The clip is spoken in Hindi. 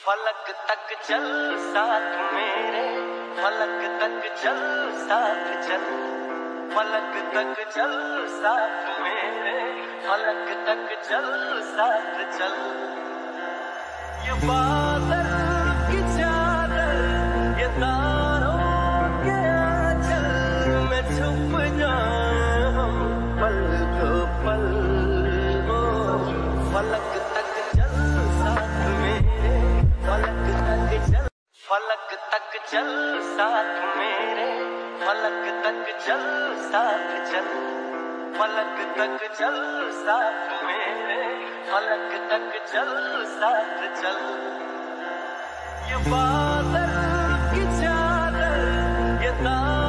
फलक तक चल साथ मेरे, फलक तक चल साथ चल, फलक तक चल साथ मेरे, फलक तक चल साथ चल। ये बादल की चादर, ये तारों के आंचल में छुप जाए हम पल को पल। फलक तक चल साथ मेरे, फलक तक चल, फलक तक चल साथ मेरे, फलक तक चल साथ चल, फलक तक चल साथ मेरे, फलक तक चल साथ चल। ये बादल की चादर, ये तारों